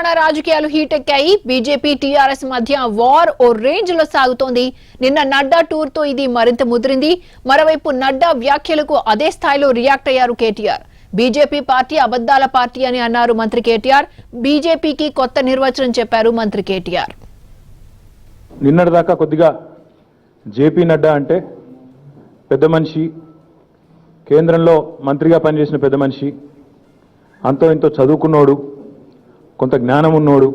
రాజకీయాలు heat ఎక్కాయి. BJP TRS మధ్య war ఓ range లో సాగుతోంది. నిన్న నడ్డా టూర్ తో ఇది మరింత ముదిరింది. మరోవైపు నడ్డా వ్యాఖ్యలకు అదే స్థాయిలో రియాక్ట్ అయ్యారు కేటీఆర్. బీజేపీ పార్టీ అబద్దాల పార్టీ అని అన్నారు మంత్రి కేటీఆర్. బీజేపీకి కొత్త నిర్వచనం చెప్పారు మంత్రి కేటీఆర్. నిన్నటిదాకా కొద్దిగా జేపీ నడ్డా అంటే పెద్ద మనిషి, కేంద్రంలో మంత్రిగా పనిచేసిన పెద్ద మనిషి, అంతో ఇంతో చదువుకున్నోడు, కొంత జ్ఞానం ఉన్నోడు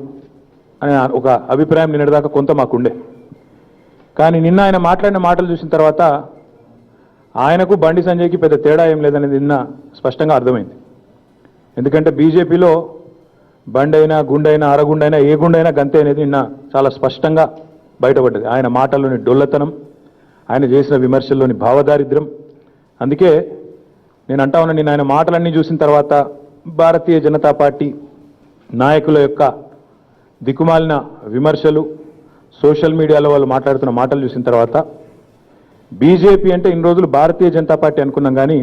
అనే ఒక అభిప్రాయం నిన్నటిదాకా కొంత మాకుండే. కానీ నిన్న ఆయన మాట్లాడిన మాటలు చూసిన తర్వాత ఆయనకు బండి సంజయ్కి పెద్ద తేడా ఏం లేదనేది నిన్న స్పష్టంగా అర్థమైంది. ఎందుకంటే బీజేపీలో బండి అయినా, గుండైనా, అరగుండైనా, ఏ గుండైనా గంతే అనేది నిన్న చాలా స్పష్టంగా బయటపడ్డది. ఆయన మాటల్లోని డొల్లతనం, ఆయన చేసిన విమర్శల్లోని భావదారిద్ర్యం. అందుకే నేను అంటా ఉన్నా, నిన్న ఆయన మాటలన్నీ చూసిన తర్వాత భారతీయ జనతా పార్టీ నాయకుల యొక్క దిక్కుమాలిన విమర్శలు, సోషల్ మీడియాలో వాళ్ళు మాట్లాడుతున్న మాటలు చూసిన తర్వాత బీజేపీ అంటే ఇన్ని రోజులు భారతీయ జనతా పార్టీ అనుకున్నాం, కానీ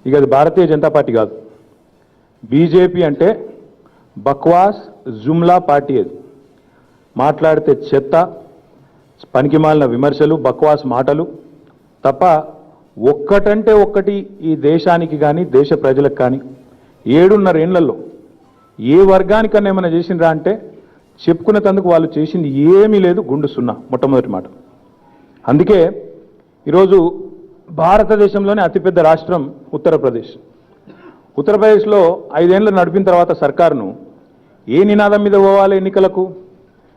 ఇక అది భారతీయ జనతా పార్టీ కాదు. బీజేపీ అంటే బక్వాస్ జుమ్లా పార్టీ. అది మాట్లాడితే చెత్త, పనికిమాలిన విమర్శలు, బక్వాస్ మాటలు తప్ప ఒక్కటంటే ఒక్కటి ఈ దేశానికి కానీ దేశ ప్రజలకు కానీ 7.5 ఏళ్లలో ఏ వర్గానికన్నా ఏమైనా చేసిండ్రా అంటే చెప్పుకునేందుకు వాళ్ళు చేసింది ఏమీ లేదు, గుండు సున్నా, మొట్టమొదటి మాట. అందుకే ఈరోజు భారతదేశంలోనే అతిపెద్ద రాష్ట్రం ఉత్తరప్రదేశ్. ఉత్తరప్రదేశ్లో 5 ఏళ్ళు నడిపిన తర్వాత సర్కారును ఏ నినాదం మీద పోవాలి ఎన్నికలకు?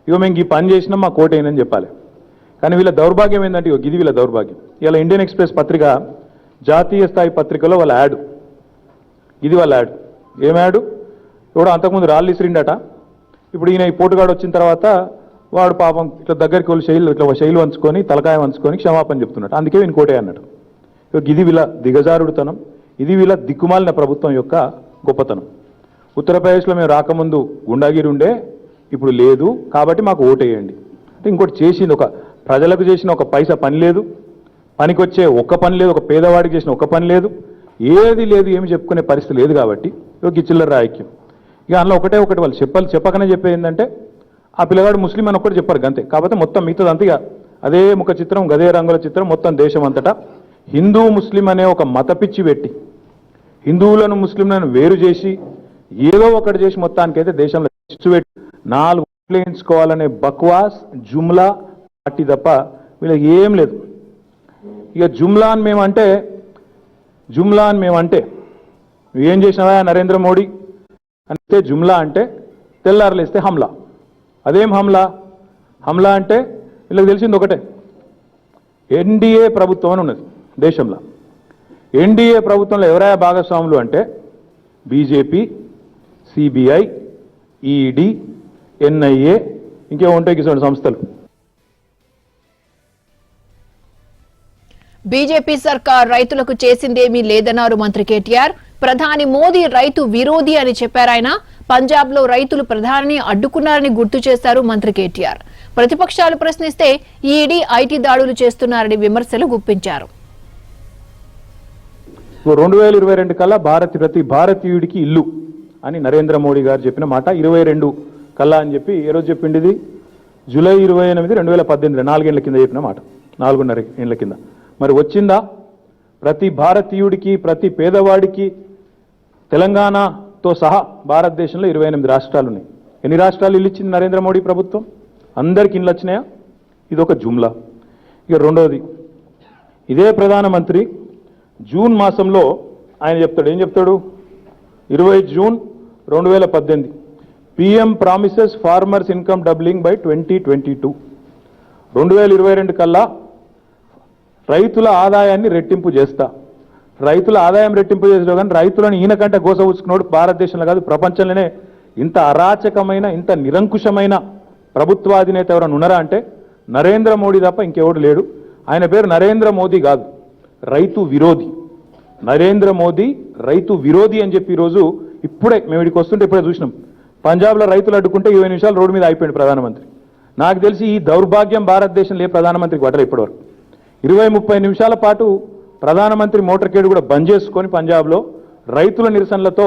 ఇగో మేము ఈ పని చేసినాం, మా కోటేనని చెప్పాలి. కానీ వీళ్ళ దౌర్భాగ్యం ఏంటంటే, ఇగో ఇది వీళ్ళ దౌర్భాగ్యం. ఇలా ఇండియన్ ఎక్స్ప్రెస్ పత్రిక, జాతీయ స్థాయి పత్రికలో వాళ్ళ యాడ్, ఇది వాళ్ళ యాడ్. ఏం యాడ్? ఎవడో అంతకుముందు రాళ్ళు ఇసిరిండట, ఇప్పుడు ఈయన ఈ పోటుగాడు వచ్చిన తర్వాత వాడు పాపం ఇట్లా దగ్గరికి వెళ్ళి ఇట్లా శైలు వంచుకొని, తలకాయ వంచుకొని క్షమాపణ చెప్తున్నట్టు. అందుకే ఈయన కోటే అన్నట్టు. ఇది వీళ్ళ దిగజారుడుతనం, ఇది వీళ్ళ దిక్కుమాలిన ప్రభుత్వం యొక్క గొప్పతనం. ఉత్తరప్రదేశ్లో మేము రాకముందు గుండాగిరి ఉండే, ఇప్పుడు లేదు, కాబట్టి మాకు ఓటేయండి అంటే ఇంకోటి చేసింది, ఒక ప్రజలకు చేసిన ఒక పైసా పని లేదు, పనికొచ్చే ఒక్క పని లేదు, ఒక పేదవాడికి చేసిన ఒక్క పని లేదు, ఏది లేదు, ఏమి చెప్పుకునే పరిస్థితి లేదు. కాబట్టి ఈ చిల్లర రాయక్యం. ఇక అందులో ఒకటే ఒకటి వాళ్ళు చెప్పకనే చెప్పేది ఏంటంటే, ఆ పిల్లగాడు ముస్లిం అని ఒక్కటి చెప్పారు అంతే. కాకపోతే మొత్తం మిగతాది అంతే, ఇక అదే ముఖ చిత్రం, గదే రంగుల చిత్రం మొత్తం దేశం అంతటా. హిందూ ముస్లిం అనే ఒక మత పిచ్చి పెట్టి, హిందువులను ముస్లింలను వేరు చేసి ఏదో ఒకటి చేసి మొత్తానికైతే దేశంలో చిచ్చు పెట్టి 4 ఓట్లు వేయించుకోవాలనే బక్వాస్ జుమ్లా పార్టీ తప్ప వీళ్ళకి ఏం లేదు. ఇక జుమ్లా అని మేమంటే ఏం చేసినావా నరేంద్ర మోడీ అంటే, జుమ్లా అంటే తెల్లారలేస్తే హమ్లా. అదేం హమ్లా? హమ్లా అంటే వీళ్ళకి తెలిసింది ఒకటే, ఎన్డీఏ ప్రభుత్వం అని ఉన్నది దేశంలో. ఎన్డీఏ ప్రభుత్వంలో ఎవరైనా భాగస్వాములు అంటే బీజేపీ, సిబిఐ, ఈడీ, ఎన్ఐఏ, ఇంకే ఉంటాయి కిసోటి సంస్థలు. బీజేపీ సర్కార్ రైతులకు చేసిందేమీ లేదన్నారు మంత్రి కేటీఆర్. ప్రధాని మోదీ రైతు విరోధి అని చెప్పారాయన. పంజాబ్ లో రైతులు ప్రధానిని అడ్డుకున్నారని గుర్తు చేశారు మంత్రి కేటీఆర్. ప్రతిపక్షాలు ప్రశ్నిస్తే ఈడీ, ఐటీ దాడులు చేస్తున్నారని విమర్శలు గుప్పించారు. 2022 కల్లా ప్రతి భారతీయుడికి ఇల్లు అని నరేంద్ర మోడీ గారు చెప్పిన మాట 22 కల్లా అని చెప్పి ఏ రోజు చెప్పింది? ఇది జూలై 28, 2018, 4 ఏళ్ల కింద చెప్పిన మాట, 4.5 ఏళ్ల కింద. మరి వచ్చిందా? ప్రతి భారతీయుడికి, ప్రతి పేదవాడికి, తెలంగాణతో సహా భారతదేశంలో 28 రాష్ట్రాలు ఉన్నాయి. ఎన్ని రాష్ట్రాలు ఇల్లు ఇచ్చింది నరేంద్ర మోడీ ప్రభుత్వం? అందరికి ఇల్లు వచ్చినాయా? ఇది ఒక జుమ్లా. ఇక రెండోది, ఇదే ప్రధానమంత్రి జూన్ మాసంలో ఆయన చెప్తాడు, ఏం చెప్తాడు? 20 June 2018, PM promises farmers income doubling by 2022. 2022 కల్లా రైతుల ఆదాయాన్ని రెట్టింపు చేస్తా. రైతుల ఆదాయం రెట్టింపు చేసే కానీ రైతులను ఈయన కంటే గోసవుచ్చుకున్నాడు భారతదేశంలో కాదు ప్రపంచంలోనే. ఇంత అరాచకమైన, ఇంత నిరంకుశమైన ప్రభుత్వాధినేత ఎవరైనా ఉన్నారా అంటే నరేంద్ర మోడీ తప్ప ఇంకెవడు లేడు. ఆయన పేరు నరేంద్ర మోదీ కాదు, రైతు విరోధి. నరేంద్ర మోదీ రైతు విరోధి అని చెప్పి ఈరోజు ఇప్పుడే మేము ఇక్కడికి వస్తుంటే ఇప్పుడే చూసినాం, పంజాబ్లో రైతులు అడ్డుకుంటే 20 నిమిషాలు రోడ్డు మీద అయిపోయింది ప్రధానమంత్రి. నాకు తెలిసి ఈ దౌర్భాగ్యం భారతదేశంలో ఏ ప్రధానమంత్రికి పడరు ఇప్పటివరకు. 20-30 నిమిషాల పాటు ప్రధానమంత్రి మోటార్ కేడు కూడా బంద్ చేసుకొని పంజాబ్లో రైతుల నిరసనలతో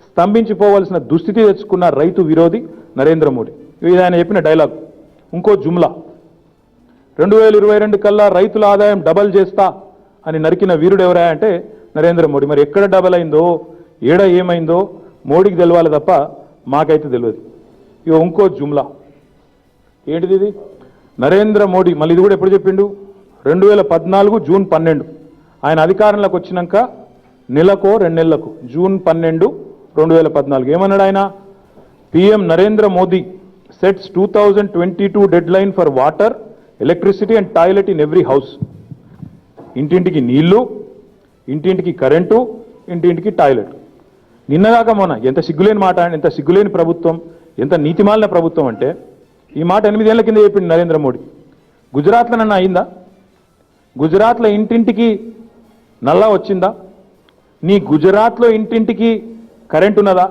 స్తంభించిపోవాల్సిన దుస్థితి తెచ్చుకున్న రైతు విరోధి నరేంద్ర మోడీ. ఇది ఆయన చెప్పిన డైలాగ్. ఇంకో జుమ్లా, 2022 కల్లా రైతుల ఆదాయం డబల్ చేస్తా అని నరికిన వీరుడు ఎవరా అంటే నరేంద్ర మోడీ. మరి ఎక్కడ డబల్ అయిందో, ఏడ ఏమైందో మోడీకి తెలవాలి తప్ప మాకైతే తెలియదు. ఇక ఇంకో జుమ్లా ఏంటిది ఇది? నరేంద్ర మోడీ మళ్ళీ ఇది కూడా ఎప్పుడు చెప్పిండు? 2014 జూన్ 12 ఆయన అధికారంలోకి వచ్చినాక నెలకో 2 నెలలకు, జూన్ 12, 2014 ఏమన్నాడు ఆయన? PM Narendra Modi sets 2022 dead line for water, electricity and toilet in every house. ఇంటింటికి నీళ్లు, ఇంటింటికి కరెంటు, ఇంటింటికి టాయిలెట్. నిన్నగాక మొన్న ఎంత సిగ్గులేని మాట, ఎంత సిగ్గులేని ప్రభుత్వం, ఎంత నీతిమాలిన ప్రభుత్వం అంటే ఈ మాట 8 ఏళ్ల కింద చెప్పింది నరేంద్ర మోడీ. గుజరాత్లో నన్ను అయిందా? గుజరాత్లో ఇంటింటికి నల్లా వచ్చిందా? నీ గుజరాత్లో ఇంటింటికి కరెంట్ ఉన్నదా?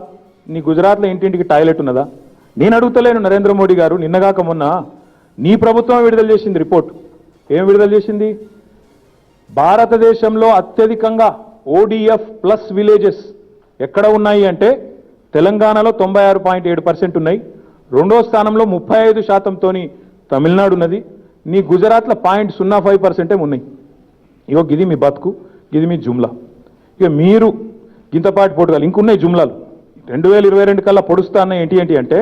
నీ గుజరాత్లో ఇంటింటికి టాయిలెట్ ఉన్నదా? నేను అడుగుతలేను నరేంద్ర మోడీ గారు. నిన్నగాక మొన్న నీ ప్రభుత్వం విడుదల చేసింది రిపోర్ట్. ఏం విడుదల చేసింది? భారతదేశంలో అత్యధికంగా ఓడిఎఫ్ ప్లస్ విలేజెస్ ఎక్కడ ఉన్నాయి అంటే తెలంగాణలో 96.7% ఉన్నాయి. రెండో స్థానంలో 35%తోని తమిళనాడు ఉన్నది. నీ గుజరాత్లో 0.05% ఉన్నాయి. ఇగో గిది మీ బతుకు, గిది మీ జుమ్లా. ఇక మీరు గింతపాటి పోటుగాలు ఇంకున్నాయి జుమ్లాలు. 2022 కల్లా పొడుస్తా అన్న ఏంటి అంటే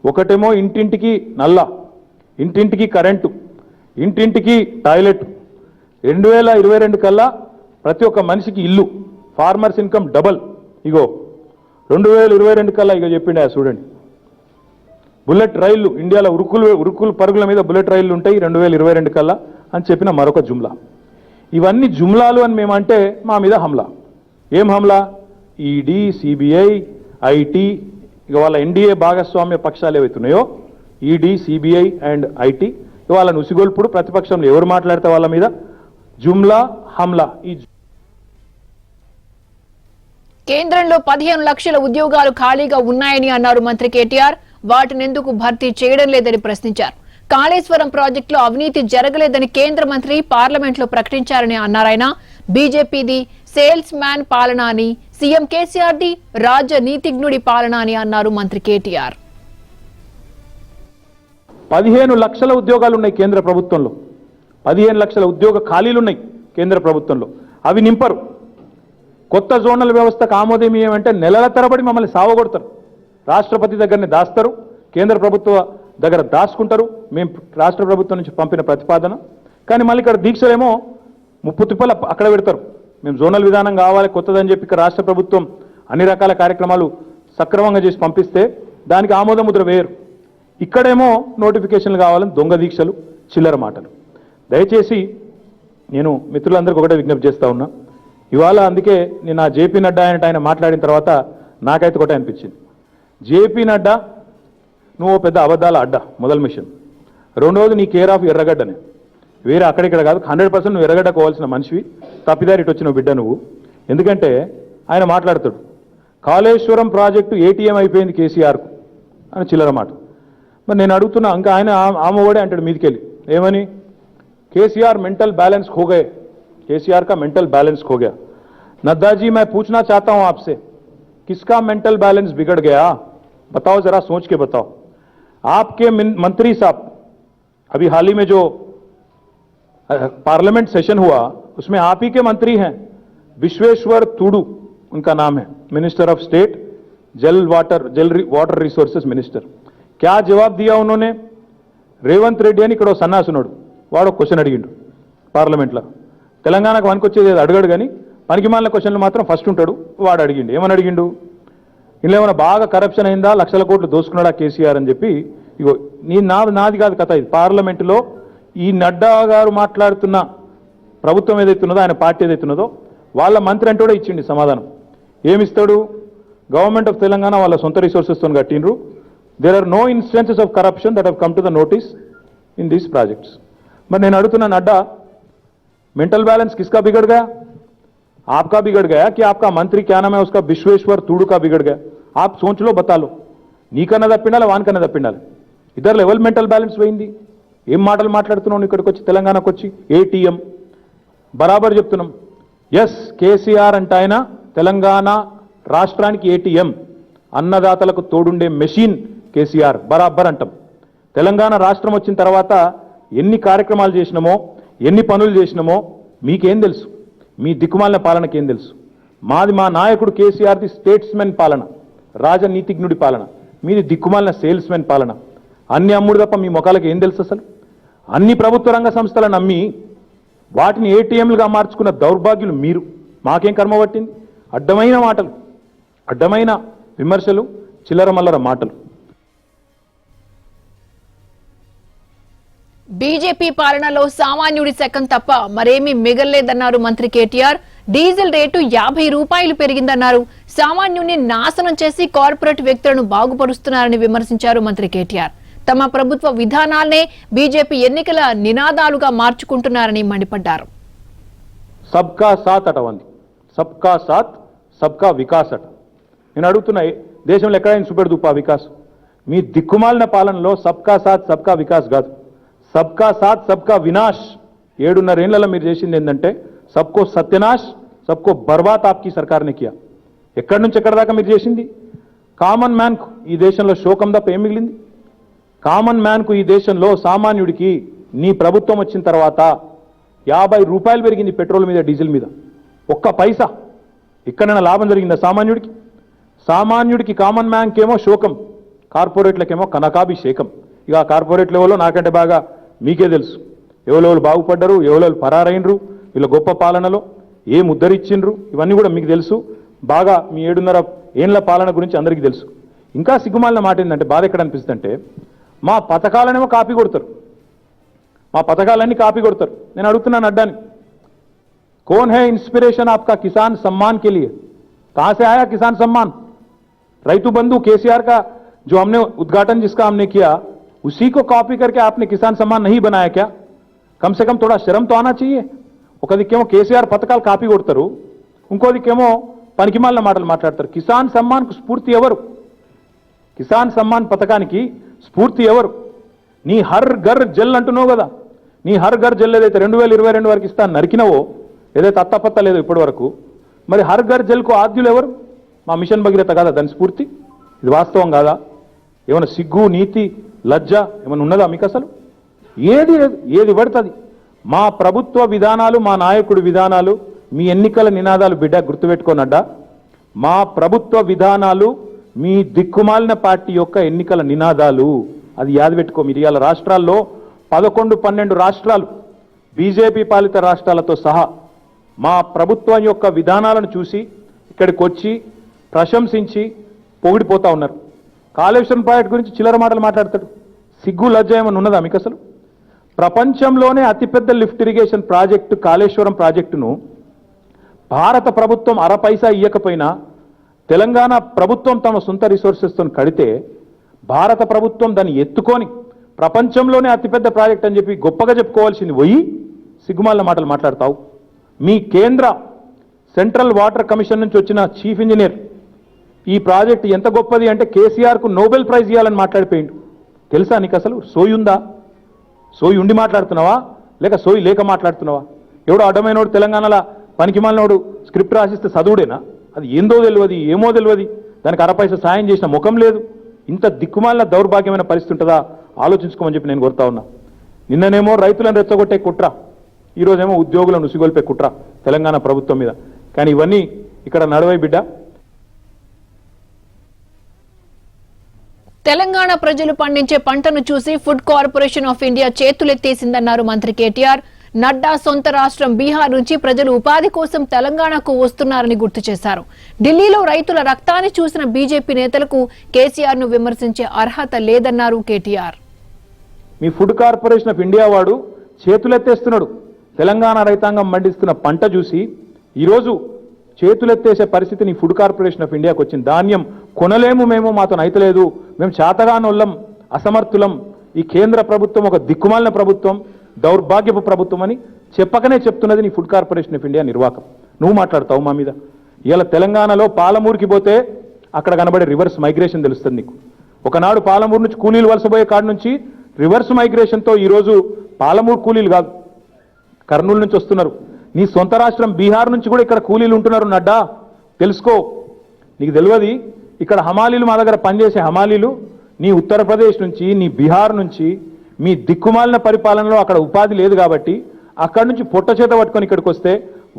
ఒకటేమో ఇంటింటికి నల్లా, ఇంటింటికి కరెంటు, ఇంటింటికి టాయిలెట్. 2022 కల్లా ప్రతి ఒక్క మనిషికి ఇల్లు, ఫార్మర్స్ ఇన్కమ్ డబల్. ఇగో 2022 కల్లా ఇక చెప్పిండే చూడండి. బుల్లెట్ రైళ్లు ఇండియాలో ఉరుకులు పరుగుల మీద బుల్లెట్ రైళ్లు ఉంటాయి 2022 కల్లా అని చెప్పిన మరొక జుమ్లా. ఇవన్నీ జుమ్లాలు అని మేమంటే మా మీద హమ్లా. ఏం హమ్లా? ఈడీ, సిబిఐ, ఐటీ, ఇక వాళ్ళ ఎన్డీఏ భాగస్వామ్య పక్షాలు ఏవైతున్నాయో ఈడీ, సిబిఐ అండ్ ఐటీ, వాళ్ళ నుసిగొల్పుడు, ప్రతిపక్షంలో ఎవరు మాట్లాడితే వాళ్ళ మీద జుమ్లా, హమ్లా. ఈ కేంద్రంలో 15 లక్షల ఉద్యోగాలు ఖాళీగా ఉన్నాయని అన్నారు మంత్రి కేటీఆర్. వాటినెందుకు భర్తీ చేయడం లేదని ప్రశ్నించారు. కాళేశ్వరం ప్రాజెక్టులో అవినీతి జరగలేదని కేంద్ర మంత్రి పార్లమెంట్లో ప్రకటించారని అన్నారాయన. బీజేపీది సేల్స్ మ్యాన్ పాలన అని, సీఎం కేసీఆర్ది రాజనీతిజ్ఞుడి పాలన అని అన్నారు మంత్రి కేటీఆర్. 15 లక్షల ఉద్యోగాలు ఉన్నాయి కేంద్ర ప్రభుత్వంలో. 15 లక్షల ఉద్యోగ ఖాళీలున్నాయి కేంద్ర ప్రభుత్వంలో. అవి నింపరు. కొత్త జోనల్ వ్యవస్థకు ఆమోదమేమంటే నెలల తరబడి మమ్మల్ని సావగొడతారు. రాష్ట్రపతి దగ్గరనే దాస్తారు, కేంద్ర ప్రభుత్వ దగ్గర దాచుకుంటారు. మేము రాష్ట్ర ప్రభుత్వం నుంచి పంపిన ప్రతిపాదన కానీ మళ్ళీ ఇక్కడ దీక్షలేమో ముప్పు తిప్పల అక్కడ పెడతారు. మేము జోనల్ విధానం కావాలి కొత్తదని చెప్పి ఇక్కడ రాష్ట్ర ప్రభుత్వం అన్ని రకాల కార్యక్రమాలు సక్రమంగా చేసి పంపిస్తే దానికి ఆమోద ముద్ర వేయరు. ఇక్కడేమో నోటిఫికేషన్లు కావాలని దొంగ దీక్షలు, చిల్లర మాటలు. దయచేసి నేను మిత్రులందరికీ ఒకటే విజ్ఞప్తి చేస్తా ఉన్నా. ఇవాళ అందుకే నేను ఆ జేపీ నడ్డా ఆయన మాట్లాడిన తర్వాత నాకైతే ఒకటే అనిపించింది. జేపీ నడ్డా నువ్వు పెద్ద అబద్ధాల అడ్డా, మొదలు మిషన్. రెండోది నీ కేర్ ఆఫ్ ఎర్రగడ్డనే, వేరే అక్కడిక్కడ కాదు. 100% నువ్వు ఎర్రగడ్డ కోవాల్సిన మనిషివి. తప్పిదారి ఇటు వచ్చిన బిడ్డ నువ్వు. ఎందుకంటే ఆయన మాట్లాడతాడు కాళేశ్వరం ప్రాజెక్టు ఏటీఎం అయిపోయింది కేసీఆర్కు అని చిల్లర మాట. మరి నేను అడుగుతున్నా, ఇంకా ఆయన ఆమోడే అంటాడు మీదికెళ్ళి ఏమని? కేसीआर मेंटल बैलेंस खो गए, केसीआर का मेंटल बैलेंस खो गया। नड्डा जी मैं पूछना चाहता हूं आपसे, किसका मेंटल बैलेंस बिगड़ गया? बताओ, जरा सोच के बताओ। आपके मंत्री साहब अभी हाल ही में जो पार्लियामेंट सेशन हुआ उसमें आप ही के मंत्री हैं, विश्वेश्वर तुडू उनका नाम है, मिनिस्टर ऑफ स्टेट जल वाटर रिसोर्सेस मिनिस्टर। क्या जवाब दिया उन्होंने? రేవంత్ రెడ్డి అని ఇక్కడ సన్నాసునుడు వాడు క్వశ్చన్ అడిగిండు పార్లమెంట్లో. తెలంగాణకు వనుకొచ్చేది అడగడు కానీ పనికిమాలిన క్వశ్చన్లు మాత్రం ఫస్ట్ ఉంటాడు. వాడు అడిగిండు, ఏమని అడిగిండు? ఇలా ఏమైనా బాగా కరప్షన్ అయిందా, లక్షల కోట్లు దోసుకున్నాడా కేసీఆర్ అని చెప్పి. ఇగో నాది కాదు కథ, ఇది పార్లమెంటులో ఈ నడ్డా గారు మాట్లాడుతున్న ప్రభుత్వం ఏదైతున్నదో, ఆయన పార్టీ ఏదైతున్నదో వాళ్ళ మంత్రి అంటే కూడా ఇచ్చిండి సమాధానం. ఏమిస్తాడు? గవర్నమెంట్ ఆఫ్ తెలంగాణ వాళ్ళ సొంత రిసోర్సెస్తో కట్టిండ్రు. There are no instances of corruption that have come to the notice in these projects. मैं నేను అడుగుతున్నా నడ్డా, मेंटल बैलेंस किसका बिगड़ गया? आपका बिगड़ गया कि आपका मंत्री क्या नाम है उसका विश्वेश्वर तुडू का बिगड़ गया? आप सोच लो, बता लो. నీకన్నా తప్పిండాలి, వానికన్నా తప్పిండాలి. ఇద్దరు లెవెల్ మెంటల్ బ్యాలెన్స్ పోయింది. ఏం మాటలు మాట్లాడుతున్నావు ఇక్కడికి వచ్చి, తెలంగాణకు వచ్చి? ఏటీఎం బరాబర్ చెప్తున్నాం. ఎస్, కేసీఆర్ అంటే ఆయన తెలంగాణ రాష్ట్రానికి ఏటీఎం, అన్నదాతలకు తోడుండే మెషిన్ కేసీఆర్ బరాబర్ అంటాం. తెలంగాణ రాష్ట్రం వచ్చిన తర్వాత ఎన్ని కార్యక్రమాలు చేసినామో, ఎన్ని పనులు చేసినామో మీకేం తెలుసు? మీ దిక్కుమాలిన పాలనకేం తెలుసు? మా నాయకుడు కేసీఆర్ది స్టేట్స్మెన్ పాలన, రాజనీతిజ్ఞుడి పాలన, మీది దిక్కుమాలిన సేల్స్మెన్ పాలన. అన్ని అమ్ముడు తప్ప మీ ముఖాలకు ఏం తెలుసు? అసలు అన్ని ప్రభుత్వ రంగ సంస్థలను నమ్మి వాటిని ఏటీఎంలుగా మార్చుకున్న దౌర్భాగ్యులు మీరు. మాకేం కర్మ పట్టింది? అడ్డమైన మాటలు, అడ్డమైన విమర్శలు, చిల్లర మల్లర మాటలు. బీజేపీ పాలనలో సామాన్యుడి శకం తప్ప మరేమీ మిగల్లేదన్నారు మంత్రి కేటీఆర్. డీజిల్ రేటు 50 రూపాయలు పెరిగిందన్నారు. సామాన్యుడిని నాశనం చేసి కార్పొరేట్ వ్యక్తులను బాగుపరుస్తున్నారని విమర్శించారు మంత్రి కేటీఆర్. తమ ప్రభుత్వ విధానాలనే బీజేపీ ఎన్నికల నినాదాలుగా మార్చుకుంటున్నారని మండిపడ్డారు. సబ్కా సాత్ అటవంది, సబ్కా సాత్ సబ్కా వికాస్ అట. నేను అడుగుతున్నా, దేశంలో ఎక్కడైనా చూపెడుతుప్పా వికాస్? మీ దిక్కుమాలిన పాలనలో సబ్కా సాత్ సబ్కా వికాస్ కాదు, సబ్కా సాత్ సబ్కా వినాష్. 7.5 ఏళ్లలో మీరు చేసింది ఏంటంటే సబ్కో సత్యనాశ్, సబ్కో బర్బాద్ ఆప్కి సర్కార్నే కియా. ఎక్కడి నుంచి ఎక్కడి దాకా మీరు చేసింది? కామన్ మ్యాన్కు ఈ దేశంలో శోకం తప్ప ఏం మిగిలింది? కామన్ మ్యాన్కు ఈ దేశంలో సామాన్యుడికి నీ ప్రభుత్వం వచ్చిన తర్వాత 50 రూపాయలు పెరిగింది పెట్రోల్ మీద, డీజిల్ మీద. ఒక్క పైసా ఎక్కడైనా లాభం జరిగిందా సామాన్యుడికి? సామాన్యుడికి కామన్ మ్యాన్కేమో శోకం, కార్పొరేట్లకేమో కనకాభిషేకం. ఇక ఆ కార్పొరేట్ లెవెల్లో నాకంటే బాగా మీకే తెలుసు ఎవరెవరు బాగుపడ్డరు, ఎవరెవరు పరారైనరు, వీళ్ళ గొప్ప పాలనలో ఏం ఉద్ధరించిండ్రు, ఇవన్నీ కూడా మీకు తెలుసు. బాగా మీ 7.5 ఏళ్ల పాలన గురించి అందరికీ తెలుసు. ఇంకా సిగ్గుమాలిన మాట ఏంటంటే, బాధ ఎక్కడ అనిపిస్తుంది అంటే, మా పథకాలనేమో కాపీ కొడతారు, మా పథకాలన్నీ కాపీ కొడతారు. నేను అడుగుతున్నాను అడ్డాని, कौन है इंस्पिरेशन आपका किसान सम्मान के लिए? कहां से आया किसान सम्मान? रैतु बंधु केसीआर का जो हमने उद्घाटन जिसका हमने किया, उसी को कॉपी करके आपने किसान सम्मान नहीं बनाया क्या? कम से कम थोड़ा शर्म तो आना चाहिए. ఒక దిక్కేమో కేసీఆర్ పథకాలు కాపీ కొడతారు, ఇంకో దిక్కేమో పనికిమాలిన మాటలు మాట్లాడతారు. కిసాన్ సమ్మాన్కు స్ఫూర్తి ఎవరు? కిసాన్ సమ్మాన్ పథకానికి స్ఫూర్తి ఎవరు? నీ హర్ ఘర్ జల్ అంటున్నావు కదా, నీ హర్ ఘర్ జల్ ఏదైతే 2022 వరకు ఇస్తా నరికినవో, ఏదైతే అత్తపత్త లేదో ఇప్పటి వరకు, మరి హర్ ఘర్ జల్కు ఆద్యులు ఎవరు? మా మిషన్ భగీరథ కాదా దాని స్ఫూర్తి? ఇది వాస్తవం కాదా? ఏమైనా సిగ్గు, నీతి, లజ్జ ఏమైనా ఉన్నదా మీకు అసలు? ఏది పడుతుంది? మా ప్రభుత్వ విధానాలు, మా నాయకుడి విధానాలు, మీ ఎన్నికల నినాదాలు బిడ్డ గుర్తుపెట్టుకోనడ్డా. మా ప్రభుత్వ విధానాలు మీ దిక్కుమాలిన పార్టీ యొక్క ఎన్నికల నినాదాలు. అది యాద పెట్టుకో. మీరు ఇవాళ రాష్ట్రాల్లో 11-12 రాష్ట్రాలు బీజేపీ పాలిత రాష్ట్రాలతో సహా మా ప్రభుత్వం యొక్క విధానాలను చూసి ఇక్కడికి వచ్చి ప్రశంసించి పొగిడిపోతా ఉన్నారు. కాళేశ్వరం ప్రాజెక్టు గురించి చిల్లర మాటలు మాట్లాడతాడు. సిగ్గు లజ్జ ఏమన్నా ఉన్నదా మీకు అసలు? ప్రపంచంలోనే అతిపెద్ద లిఫ్ట్ ఇరిగేషన్ ప్రాజెక్టు కాళేశ్వరం ప్రాజెక్టును భారత ప్రభుత్వం అర పైసా ఇయ్యకపోయినా తెలంగాణ ప్రభుత్వం తమ సొంత రిసోర్సెస్తో కడితే భారత ప్రభుత్వం దాన్ని ఎత్తుకొని ప్రపంచంలోనే అతిపెద్ద ప్రాజెక్ట్ అని చెప్పి గొప్పగా చెప్పుకోవాల్సింది పోయి సిగ్గుమాలిన మాటలు మాట్లాడతావు. మీ కేంద్ర సెంట్రల్ వాటర్ కమిషన్ నుంచి వచ్చిన చీఫ్ ఇంజనీర్ ఈ ప్రాజెక్ట్ ఎంత గొప్పది అంటే కేసీఆర్కు నోబెల్ ప్రైజ్ ఇవ్వాలని మాట్లాడిపోయిండు. తెలుసా నీకు అసలు? సోయి ఉందా? సోయి ఉండి మాట్లాడుతున్నావా లేక సోయి లేక మాట్లాడుతున్నావా? ఎవడో అడ్డమైనోడు తెలంగాణలో పనికిమాలినోడు స్క్రిప్ట్ రాసిస్తే చదువుడేనా? అది ఏందో తెలియదు, ఏమో తెలియదు, దానికి అరపైస సాయం చేసిన ముఖం లేదు. ఇంత దిక్కుమాలిన దౌర్భాగ్యమైన పరిస్థితి ఉంటుందా? ఆలోచించుకోమని చెప్పి నేను కోరుతా ఉన్నా. నిన్ననేమో రైతులను రెచ్చగొట్టే కుట్ర, ఈరోజేమో ఉద్యోగులను ఉసిగొల్పే కుట్ర తెలంగాణ ప్రభుత్వం మీద. కానీ ఇవన్నీ ఇక్కడ నడవై బిడ్డ. తెలంగాణ ప్రజలు పండించే పంటను చూసి ఫుడ్ కార్పొరేషన్ ఆఫ్ ఇండియా చేతులెత్తేసిందన్నారు మంత్రి కేటీఆర్. నడ్డా సొంత రాష్ట్రం బీహార్ నుంచి ప్రజలు ఉపాధి కోసం తెలంగాణకు వస్తున్నారని గుర్తు చేశారు. ఢిల్లీలో రైతుల రక్తాన్ని చూసిన బీజేపీ నేతలకు కేసీఆర్ ను విమర్శించే అర్హత లేదన్నారు కేటీఆర్. మీ ఫుడ్ కార్పొరేషన్ ఆఫ్ ఇండియా వాడు చేతులెత్తేస్తున్నాడు. తెలంగాణ రైతాంగం పండిస్తున్న పంట చూసి ఈరోజు చేతులెత్తేసే పరిస్థితి నీ ఫుడ్ కార్పొరేషన్ ఆఫ్ ఇండియాకి వచ్చింది. ధాన్యం కొనలేము, మేము మాతో నైతలేదు, మేము చేతగానోళ్ళం, అసమర్థులం, ఈ కేంద్ర ప్రభుత్వం ఒక దిక్కుమాలిన ప్రభుత్వం, దౌర్భాగ్యపు ప్రభుత్వం అని చెప్పకనే చెప్తున్నది నీ ఫుడ్ కార్పొరేషన్ ఆఫ్ ఇండియా నిర్వాహకం. నువ్వు మాట్లాడతావు మా మీద. ఇలా తెలంగాణలో పాలమూరుకి పోతే అక్కడ కనబడే రివర్స్ మైగ్రేషన్ తెలుస్తుంది నీకు. ఒకనాడు పాలమూరు నుంచి కూలీలు వలసపోయే కాడ నుంచి రివర్స్ మైగ్రేషన్తో ఈరోజు పాలమూరు కూలీలు కాదు, కర్నూలు నుంచి వస్తున్నారు. నీ సొంత రాష్ట్రం బీహార్ నుంచి కూడా ఇక్కడ కూలీలు ఉంటున్నారు. నడ్డా తెలుసుకో, నీకు తెలియదు. ఇక్కడ హమాలీలు, మా దగ్గర పనిచేసే హమాలీలు నీ ఉత్తరప్రదేశ్ నుంచి, నీ బీహార్ నుంచి, మీ దిక్కుమాలిన పరిపాలనలో అక్కడ ఉపాధి లేదు కాబట్టి అక్కడి నుంచి పొట్ట చేత పట్టుకొని ఇక్కడికి వస్తే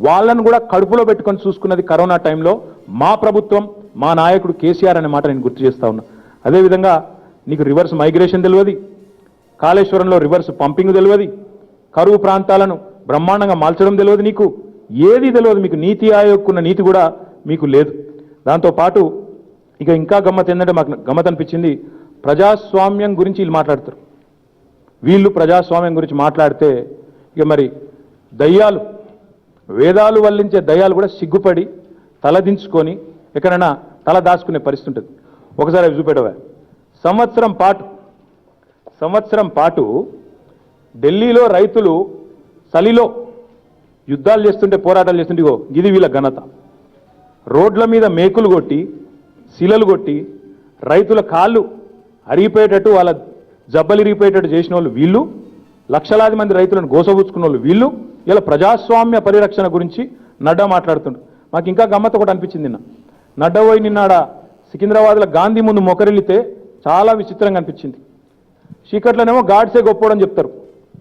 వాళ్ళను కూడా కడుపులో పెట్టుకొని చూసుకున్నది కరోనా టైంలో మా ప్రభుత్వం, మా నాయకుడు కేసీఆర్ అనే మాట నేను గుర్తు చేస్తా ఉన్నా. అదేవిధంగా నీకు రివర్స్ మైగ్రేషన్ తెలియదు, కాళేశ్వరంలో రివర్స్ పంపింగ్ తెలియదు, కరువు ప్రాంతాలను బ్రహ్మాండంగా మార్చడం తెలియదు, నీకు ఏది తెలియదు. మీకు నీతి ఆయోగ్కున్న నీతి కూడా మీకు లేదు. దాంతోపాటు ఇక ఇంకా గమ్మత్ ఏంటంటే మాకు గమ్మత్ అనిపించింది, ప్రజాస్వామ్యం గురించి వీళ్ళు మాట్లాడతారు. వీళ్ళు ప్రజాస్వామ్యం గురించి మాట్లాడితే ఇక మరి దయ్యాలు, వేదాలు వల్లించే దయ్యాలు కూడా సిగ్గుపడి తలదించుకొని ఎక్కడైనా తల దాచుకునే పరిస్థితి ఉంటుంది. ఒకసారి అవి చూపెట్టవా. సంవత్సరం పాటు ఢిల్లీలో రైతులు చలిలో యుద్ధాలు చేస్తుంటే, పోరాటాలు చేస్తుంటే ఇగో ఇది వీళ్ళ ఘనత. రోడ్ల మీద మేకులు కొట్టి, శిలలు కొట్టి, రైతుల కాళ్ళు అరిగిపోయేటట్టు, వాళ్ళ జబ్బలు ఇరిగిపోయేటట్టు చేసిన వాళ్ళు వీళ్ళు, లక్షలాది మంది రైతులను గోసబుచ్చుకున్న వాళ్ళు వీళ్ళు. ఇలా ప్రజాస్వామ్య పరిరక్షణ గురించి నడ్డా మాట్లాడుతుండ్రు. మాకు ఇంకా గమ్మత్ ఒకటి అనిపించింది. నడ్డా పోయి నిన్నాడ సికింద్రాబాద్లో గాంధీ ముందు మొకరిల్లితే చాలా విచిత్రంగా అనిపించింది. చీకట్లోనేమో గాడ్సే గొప్పోడని చెప్తారు,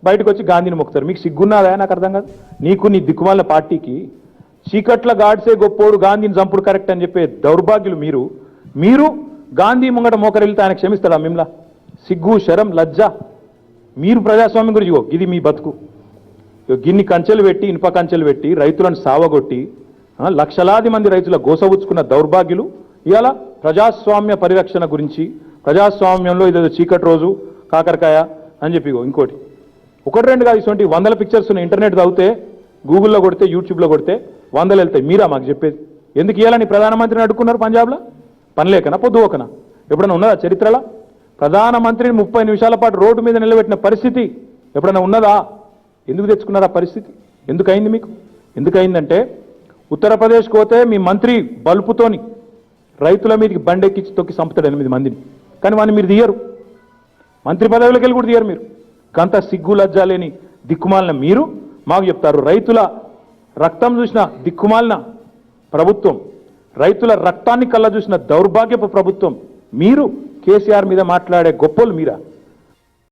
బయటకు వచ్చి గాంధీని మొక్కుతారు. మీకు సిగ్గున్నదా? నాకు అర్థం కాదు. నీకు నీ దిక్కుమాలిన పార్టీకి చీకట్ల గాడ్సే గొప్పోడు, గాంధీని చంపుడు కరెక్ట్ అని చెప్పే దౌర్భాగ్యులు మీరు గాంధీ ముంగట మోకరిల్లితే ఆయన క్షమిస్తాడా మిమ్లా? సిగ్గు, శరం, లజ్జ. మీరు ప్రజాస్వామ్యం గురించి ఇది మీ బతుకు. గిన్ని కంచెలు పెట్టి, ఇనుప కంచెలు పెట్టి రైతులను సావగొట్టి లక్షలాది మంది రైతుల గోసవుచ్చుకున్న దౌర్భాగ్యులు ఇవాళ ప్రజాస్వామ్య పరిరక్షణ గురించి, ప్రజాస్వామ్యంలో ఇదేదో చీకటి రోజు కాకరకాయ అని చెప్పి ఇంకోటి ఒకటి రెండు కాదు, ఇటువంటి వందల పిక్చర్స్ ఉన్నాయి. ఇంటర్నెట్ చదివితే, గూగుల్లో కొడితే, యూట్యూబ్లో కొడితే వందలు వెళ్తాయి. మీరా మాకు చెప్పేది? ఎందుకు ఇవ్వాలని ప్రధానమంత్రిని అడుక్కున్నారు పంజాబ్లో? పనిలేకనా, పొద్దుపోకనా? ఎప్పుడైనా ఉన్నదా చరిత్రలో? ప్రధానమంత్రిని 30 నిమిషాల పాటు రోడ్డు మీద నిలబెట్టిన పరిస్థితి ఎప్పుడైనా ఉన్నదా? ఎందుకు తెచ్చుకున్నారు ఆ పరిస్థితి? ఎందుకయింది మీకు? ఎందుకయిందంటే ఉత్తరప్రదేశ్కి పోతే మీ మంత్రి బల్పుతోని రైతుల మీదకి బండెక్కించి తొక్కి చంపుతాడు 8 మందిని. కానీ వాడిని మీరు తీయరు, మంత్రి పదవిలోకి వెళ్ళి కూడా తీయరు. మీరు కంత సిగ్గు లజ్జ లేని దిక్కుమాలిన మీరు మాకు చెప్తారు రైతుల రక్తం చూసిన దిక్కుమాలిన ప్రభుత్వం, రైతుల రక్తాన్ని కళ్ళ చూసిన దౌర్భాగ్యపు ప్రభుత్వం మీరు. కేసీఆర్ మీద మాట్లాడే గొప్పలు మీరా?